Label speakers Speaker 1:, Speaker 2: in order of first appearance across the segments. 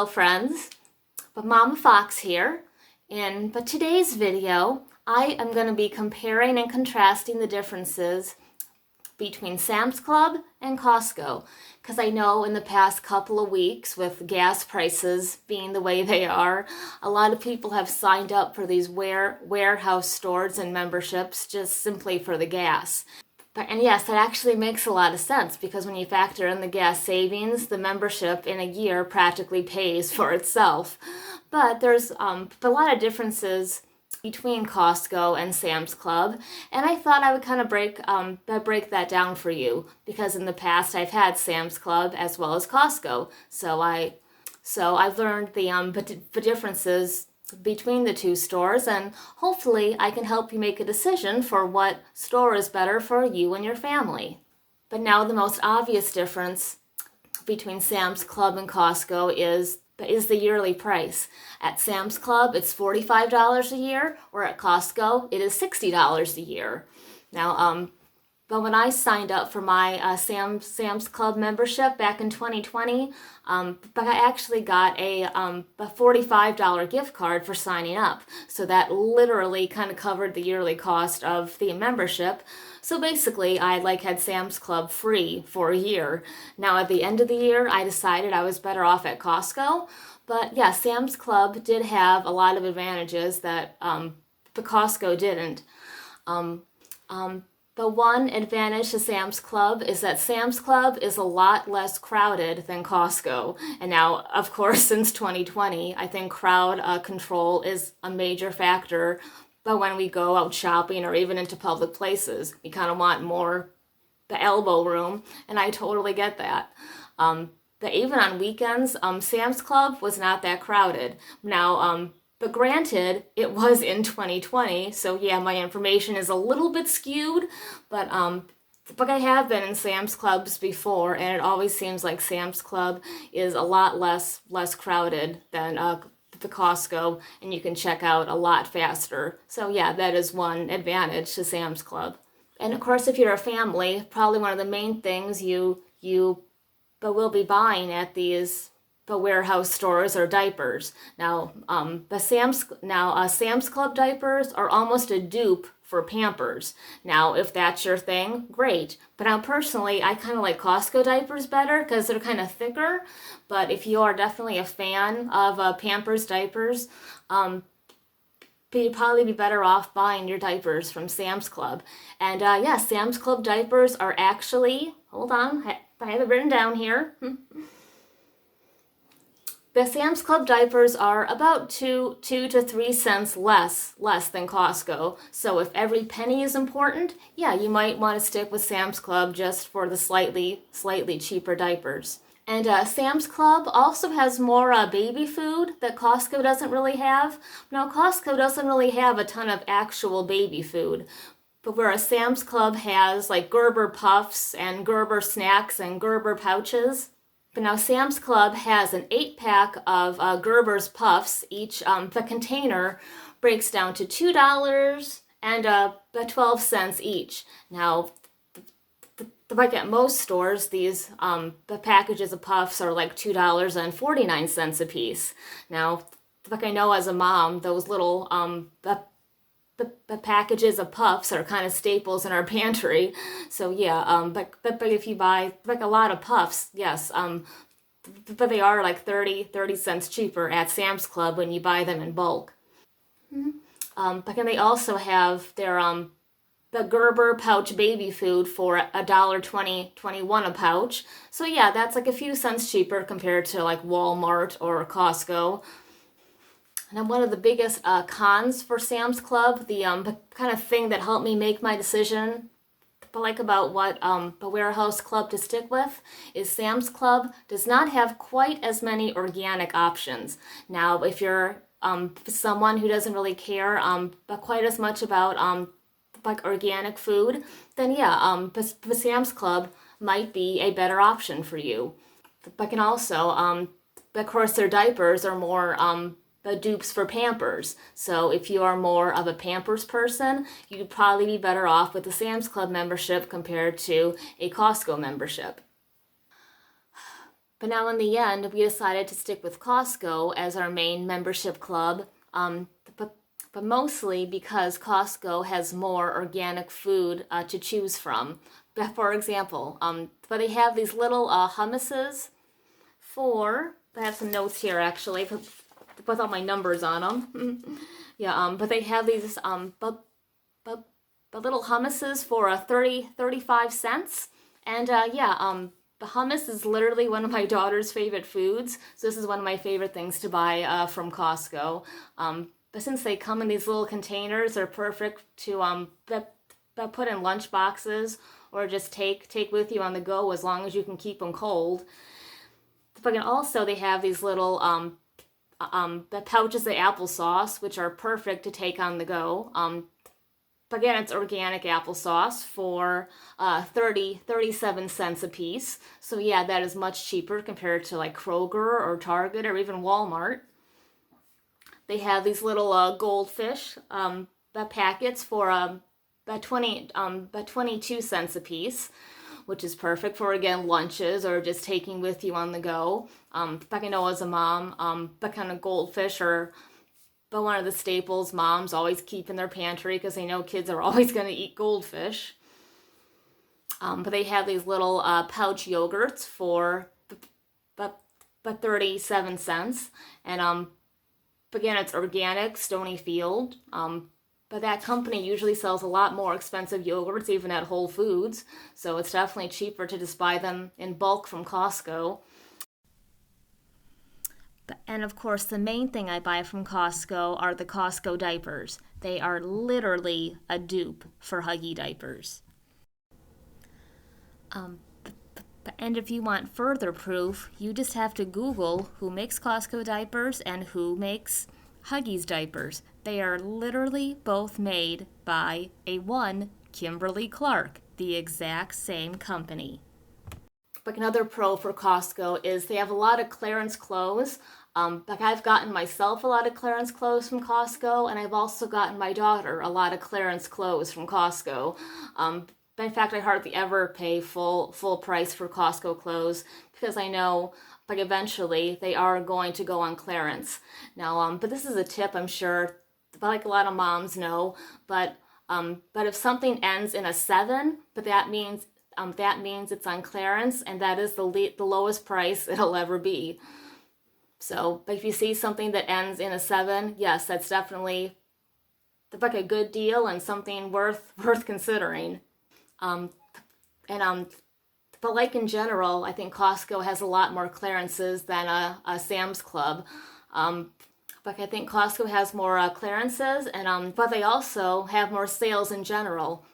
Speaker 1: Hello friends, but Mama Fox here, but today's video I am going to be comparing and contrasting the differences between Sam's Club and Costco, because I know in the past couple of weeks with gas prices being the way they are, a lot of people have signed up for these warehouse stores and memberships just simply for the gas. And yes, that actually makes a lot of sense, because when you factor in the gas savings, the membership in a year practically pays for itself. But there's a lot of differences between Costco and Sam's Club, and I thought I would kind of break that down for you, because in the past I've had Sam's Club as well as Costco, so I've learned the differences between the two stores, and hopefully I can help you make a decision for what store is better for you and your family. But now the most obvious difference between Sam's Club and Costco is the yearly price. At Sam's Club it's $45 a year, or at Costco it is $60 a year. Now but when I signed up for my Sam's Club membership back in 2020, but I actually got a $45 gift card for signing up. So that literally kind of covered the yearly cost of the membership. So basically, I had Sam's Club free for a year. Now at the end of the year, I decided I was better off at Costco. But yeah, Sam's Club did have a lot of advantages that the Costco didn't. The one advantage to Sam's Club is that Sam's Club is a lot less crowded than Costco. And now, of course, since 2020, I think crowd control is a major factor. But when we go out shopping or even into public places, we kind of want more the elbow room, and I totally get that. But even on weekends, Sam's Club was not that crowded. Now, but granted, it was in 2020, so yeah, my information is a little bit skewed, but I have been in Sam's Clubs before, and it always seems like Sam's Club is a lot less crowded than the Costco, and you can check out a lot faster. So yeah, that is one advantage to Sam's Club. And of course, if you're a family, probably one of the main things you will be buying at these warehouse stores or diapers. Now, Sam's Club diapers are almost a dupe for Pampers. Now, if that's your thing, great. But now, personally, I kind of like Costco diapers better because they're kind of thicker. But if you are definitely a fan of Pampers diapers, you'd probably be better off buying your diapers from Sam's Club. And yeah, Sam's Club diapers are actually, hold on, I have it written down here. The Sam's Club diapers are about 2 to 3 cents less than Costco. So if every penny is important, yeah, you might want to stick with Sam's Club just for the slightly cheaper diapers. And Sam's Club also has more baby food that Costco doesn't really have. Now, Costco doesn't really have a ton of actual baby food, but whereas Sam's Club has like Gerber puffs and Gerber snacks and Gerber pouches. But now Sam's Club has an 8-pack of Gerber's Puffs. Each the container breaks down to $2 and 12 cents each. Now, like at most stores, these the packages of Puffs are like $2.49 a piece. Now, like I know as a mom, those little the packages of Puffs are kind of staples in our pantry. So yeah, but if you buy like a lot of Puffs, yes, but they are like 30 cents cheaper at Sam's Club when you buy them in bulk. But then they also have their the Gerber pouch baby food for $1.21 a pouch. So yeah, that's like a few cents cheaper compared to like Walmart or Costco. And one of the biggest cons for Sam's Club, the kind of thing that helped me make my decision, about what the warehouse club to stick with, is Sam's Club does not have quite as many organic options. Now, if you're someone who doesn't really care quite as much about like organic food, then yeah, Sam's Club might be a better option for you. But can also, of course, their diapers are more the dupes for Pampers. So if you are more of a Pampers person, you'd probably be better off with the Sam's Club membership compared to a Costco membership. But now in the end, we decided to stick with Costco as our main membership club. But mostly because Costco has more organic food to choose from. For example, but they have these little hummuses for, I have some notes here actually, with all my numbers on them. Yeah, but they have these but little hummuses for 35 cents. And the hummus is literally one of my daughter's favorite foods. So this is one of my favorite things to buy from Costco. But since they come in these little containers, they're perfect to put in lunch boxes or just take with you on the go as long as you can keep them cold. But also they have these little the pouches of applesauce, which are perfect to take on the go. But again, it's organic applesauce for 37 cents a piece. So yeah, that is much cheaper compared to like Kroger or Target or even Walmart. They have these little goldfish packets for 22 cents a piece, which is perfect for, again, lunches or just taking with you on the go. But I know as a mom, but kind of goldfish or but one of the staples moms always keep in their pantry because they know kids are always going to eat goldfish. But they have these little pouch yogurts for but 37 cents. And again, it's organic, Stony Field. But that company usually sells a lot more expensive yogurts, even at Whole Foods. So it's definitely cheaper to just buy them in bulk from Costco. And of course, the main thing I buy from Costco are the Costco diapers. They are literally a dupe for Huggy diapers. And if you want further proof, you just have to Google who makes Costco diapers and who makes Huggies diapers. They are literally both made by one Kimberly-Clark, the exact same company. Like another pro for Costco is they have a lot of clearance clothes. Like I've gotten myself a lot of clearance clothes from Costco, and I've also gotten my daughter a lot of clearance clothes from Costco. But in fact, I hardly ever pay full price for Costco clothes because I know like eventually they are going to go on clearance. Now, but this is a tip I'm sure, but like a lot of moms know, but if something ends in a 7, but that means it's on clearance, and that is the lowest price it'll ever be. So, but if you see something that ends in a 7, yes, that's definitely like a good deal and something worth considering. But like in general, I think Costco has a lot more clearances than a Sam's Club. But I think Costco has more clearances, and but they also have more sales in general.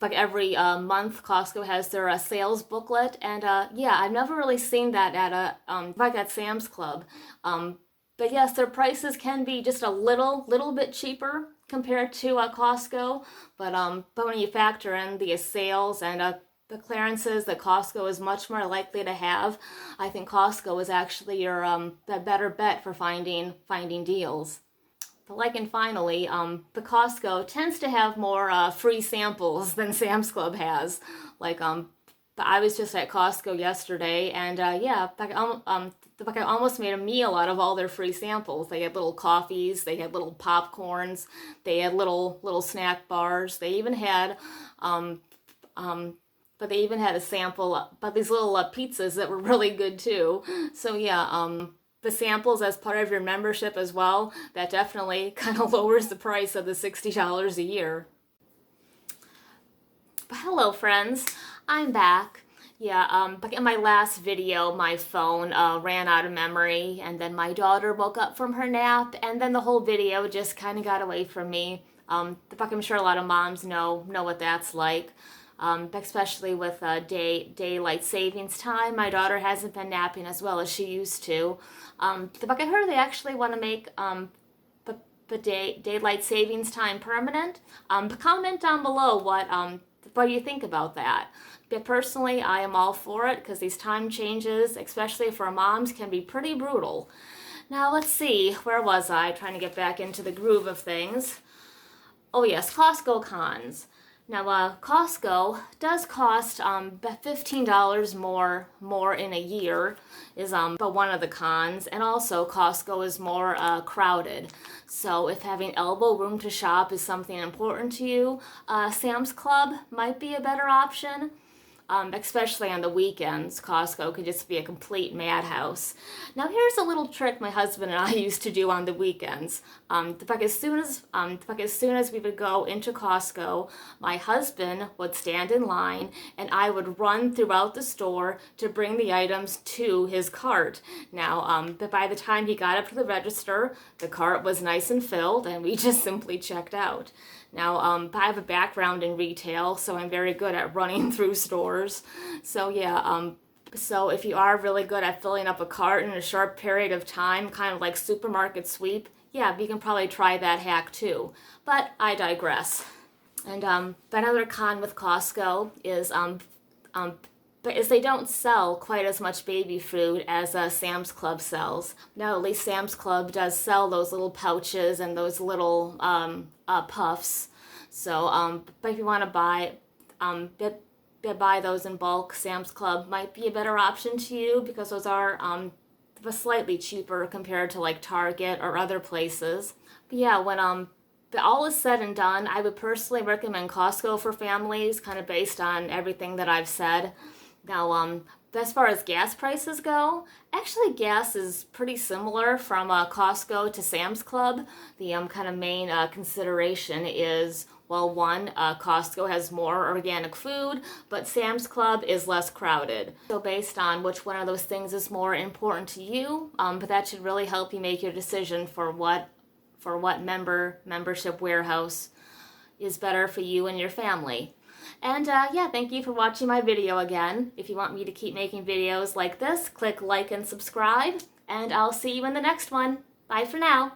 Speaker 1: Like every month, Costco has their sales booklet, and yeah, I've never really seen that at like at Sam's Club. But yes, their prices can be just a little bit cheaper compared to Costco. But when you factor in the sales and the clearances that Costco is much more likely to have, I think Costco is actually your the better bet for finding deals. But and finally, the Costco tends to have more free samples than Sam's Club has. But I was just at Costco yesterday, and yeah, I almost made a meal out of all their free samples. They had little coffees, they had little popcorns, they had little snack bars. They even had but they even had a sample, but these little pizzas that were really good too. So yeah, the samples as part of your membership as well, that definitely kind of lowers the price of the $60 a year. But hello friends, I'm back. Yeah, but in my last video, my phone ran out of memory, and then my daughter woke up from her nap, and then the whole video just kind of got away from me. I'm sure a lot of moms know what that's like. Especially with daylight savings time. My daughter hasn't been napping as well as she used to. But I heard they actually want to make the daylight savings time permanent. Comment down below what you think about that. But personally, I am all for it because these time changes, especially for moms, can be pretty brutal. Now let's see, where was I? Trying to get back into the groove of things. Oh yes, Costco cons. Now, Costco does cost $15 more in a year, is but one of the cons, and also Costco is more crowded. So if having elbow room to shop is something important to you, Sam's Club might be a better option. Especially on the weekends, Costco could just be a complete madhouse. Now, here's a little trick my husband and I used to do on the weekends. As soon as we would go into Costco, my husband would stand in line, and I would run throughout the store to bring the items to his cart. Now, but by the time he got up to the register, the cart was nice and filled, and we just simply checked out. Now, I have a background in retail, so I'm very good at running through stores. So yeah, so if you are really good at filling up a cart in a short period of time, kind of like supermarket sweep, yeah, you can probably try that hack too. But I digress. And another con with Costco is they don't sell quite as much baby food as Sam's Club sells. Now, at least Sam's Club does sell those little pouches and those little puffs. So, but if you want to buy those in bulk, Sam's Club might be a better option to you because those are slightly cheaper compared to like Target or other places. But yeah, when all is said and done, I would personally recommend Costco for families, kind of based on everything that I've said. Now, as far as gas prices go, actually gas is pretty similar from Costco to Sam's Club. The kind of main consideration is, well, one, Costco has more organic food, but Sam's Club is less crowded. So based on which one of those things is more important to you, but that should really help you make your decision for what membership warehouse is better for you and your family. And yeah, thank you for watching my video again. If you want me to keep making videos like this, click like and subscribe, and I'll see you in the next one. Bye for now.